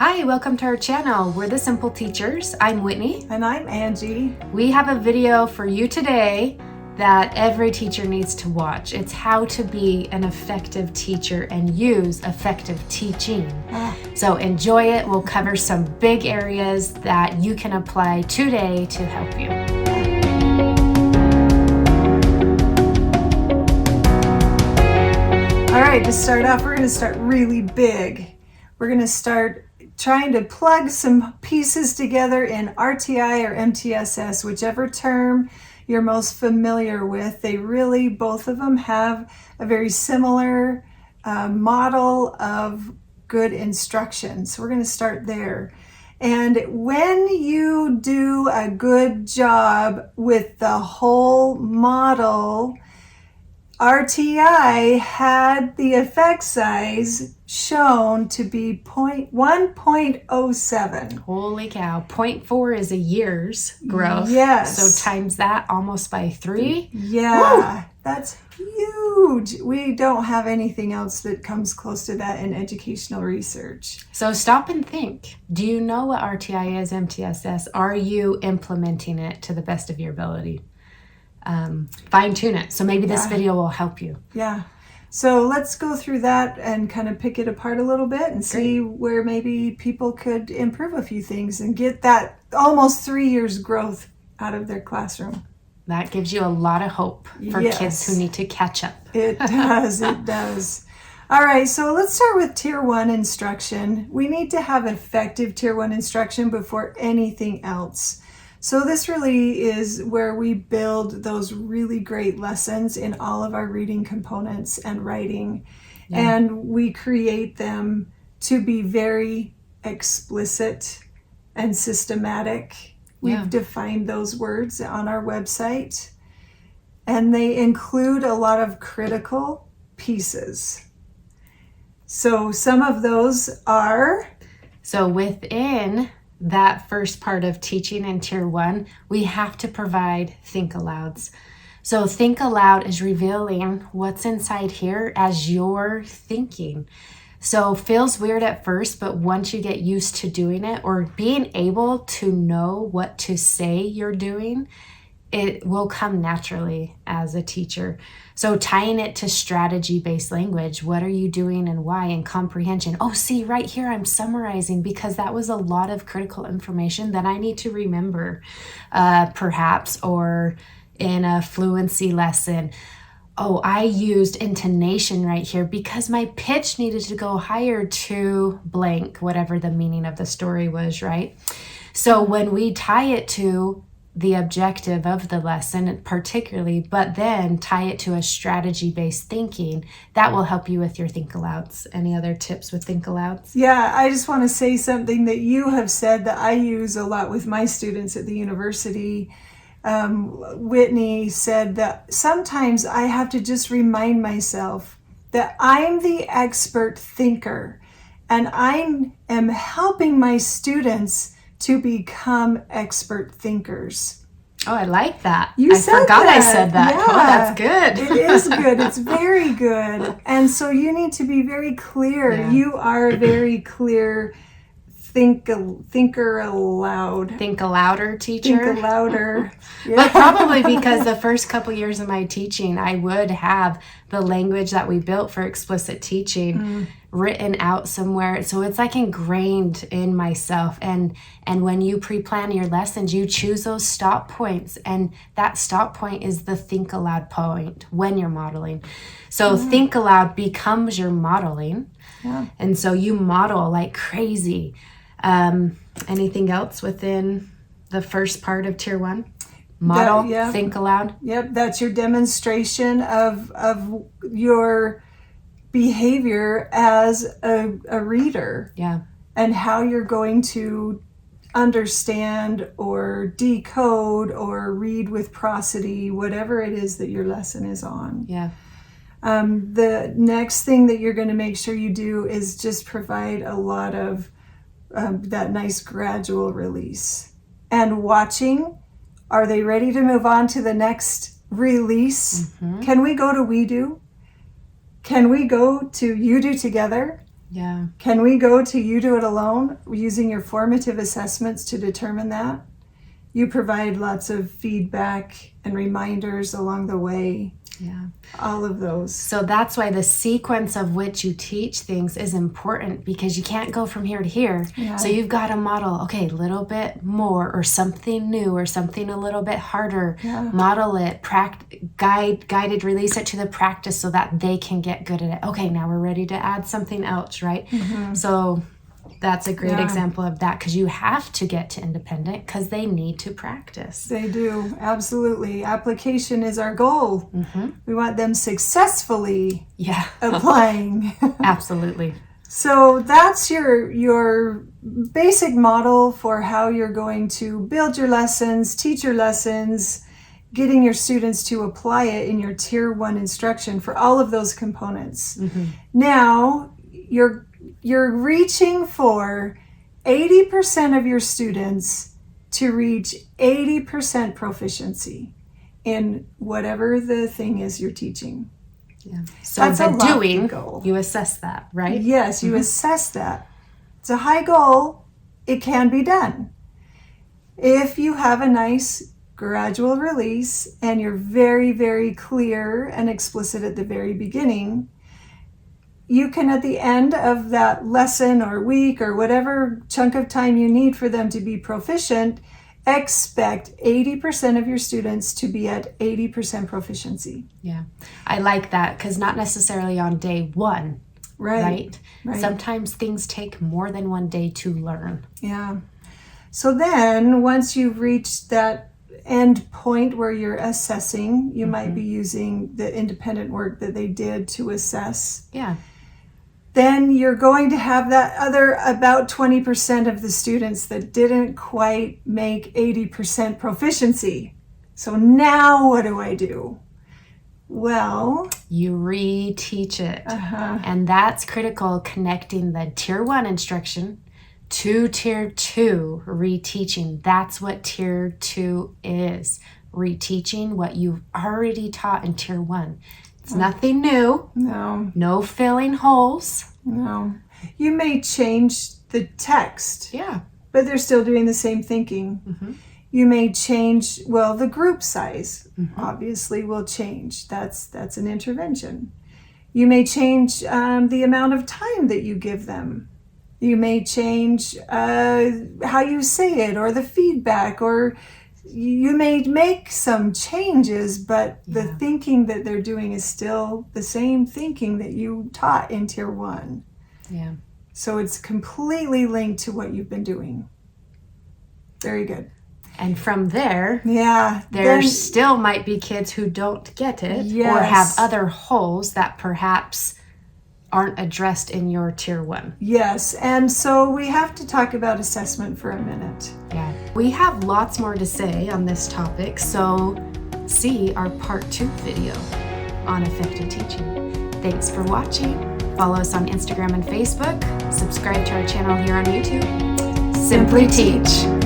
Hi, welcome to our channel. We're the Simple Teachers. I'm Whitney. And I'm Angie. We have a video for you today that every teacher needs to watch. It's how to be an effective teacher and use effective teaching. So enjoy it. We'll cover some big areas that you can apply today to help you. All right, to start off, we're going to start really big. We're going to start trying to plug some pieces together in RTI or MTSS, whichever term you're most familiar with. They really, both of them have a very similar model of good instruction. So we're going to start there. And when you do a good job with the whole model, RTI had the effect size shown to be 1.07. Holy cow. 0.4 is a year's growth. Yes. So times that almost by 3. Yeah. Woo! That's huge. We don't have anything else that comes close to that in educational research. So stop and think. Do you know what RTI is, MTSS? Are you implementing it to the best of your ability? Fine tune it. So maybe this video will help you. Yeah. So let's go through that and kind of pick it apart a little bit and see where maybe people could improve a few things and get that almost 3 years growth out of their classroom. That gives you a lot of hope for kids who need to catch up. It does. It does. All right. So let's start with Tier 1 instruction. We need to have effective Tier 1 instruction before anything else. So this really is where we build those really great lessons in all of our reading components and writing. Yeah. And we create them to be very explicit and systematic. We've defined those words on our website. And they include a lot of critical pieces. So some of those are... So within that first part of teaching in Tier 1, we have to provide think alouds. So think aloud is revealing what's inside here as you're thinking. So feels weird at first, but once you get used to doing it or being able to know what to say you're doing, it will come naturally as a teacher. So tying it to strategy-based language, what are you doing and why, and comprehension. Oh, see, right here I'm summarizing because that was a lot of critical information that I need to remember, perhaps, or in a fluency lesson. Oh, I used intonation right here because my pitch needed to go higher to blank, whatever the meaning of the story was, right? So when we tie it to the objective of the lesson particularly, but then tie it to a strategy-based thinking, that will help you with your think alouds. Any other tips with think alouds? Yeah, I just want to say something that you have said that I use a lot with my students at the university. Whitney said that sometimes I have to just remind myself that I'm the expert thinker and I am helping my students to become expert thinkers. Oh, I like that. I forgot I said that. Yeah, oh, that's good. It is good. It's very good. And so you need to be very clear. Yeah. You are a very clear thinker aloud. Think alouder teacher. Think alouder. Yeah. But probably because the first couple years of my teaching, I would have the language that we built for explicit teaching written out somewhere. So it's like ingrained in myself. And when you pre-plan your lessons, you choose those stop points. And that stop point is the think aloud point when you're modeling. So think aloud becomes your modeling. Yeah. And so you model like crazy. Anything else within the first part of Tier 1? Model, think aloud. Yep, that's your demonstration of your behavior as a reader. Yeah. And how you're going to understand or decode or read with prosody, whatever it is that your lesson is on. Yeah. The next thing that you're going to make sure you do is just provide a lot of that nice gradual release. And watching, are they ready to move on to the next release? Mm-hmm. Can we go to we do? Can we go to you do together? Yeah. Can we go to You Do It Alone using your formative assessments to determine that? You provide lots of feedback and reminders along the way. Yeah. All of those. So that's why the sequence of which you teach things is important, because you can't go from here to here. Yeah. So you've got to model, okay, a little bit more or something new or something a little bit harder. Yeah. Model it, guided, release it to the practice so that they can get good at it. Okay, now we're ready to add something else, right? Mm-hmm. So that's a great Yeah. example of that, because you have to get to independent because they need to practice. They do, absolutely. Application is our goal. Mm-hmm. We want them successfully Yeah, applying. absolutely. So that's your basic model for how you're going to build your lessons, teach your lessons, getting your students to apply it in your Tier 1 instruction for all of those components. Mm-hmm. Now, you're reaching for 80% of your students to reach 80% proficiency in whatever the thing is you're teaching. Yeah. So That's a the lofty doing, goal. you assess that, right? Yes, you assess that. It's a high goal. It can be done. If you have a nice gradual release and you're very, very clear and explicit at the very beginning, you can, at the end of that lesson or week or whatever chunk of time you need for them to be proficient, expect 80% of your students to be at 80% proficiency. Yeah. I like that, because not necessarily on day one, Right. right? Sometimes things take more than one day to learn. Yeah. So then once you've reached that end point where you're assessing, you might be using the independent work that they did to assess. Yeah. Then you're going to have that other about 20% of the students that didn't quite make 80% proficiency. So now what do I do? Well, You reteach it. And that's critical, connecting the Tier 1 instruction to Tier 2 reteaching. That's what Tier 2 is. Reteaching what you've already taught in Tier 1. It's nothing new. No filling holes. No. You may change the text, Yeah. but they're still doing the same thinking. You may change, well, the group size obviously will change. That's an intervention. You may change the amount of time that you give them. You may change how you say it, or the feedback, or you may make some changes, but the thinking that they're doing is still the same thinking that you taught in Tier 1. Yeah. So it's completely linked to what you've been doing. Very good. And from there, Yeah. there still might be kids who don't get it, or have other holes that perhaps aren't addressed in your Tier 1. Yes. And so we have to talk about assessment for a minute. Yeah. We have lots more to say on this topic, so see our Part 2 video on effective teaching. Thanks for watching. Follow us on Instagram and Facebook. Subscribe to our channel here on YouTube. Simply Teach.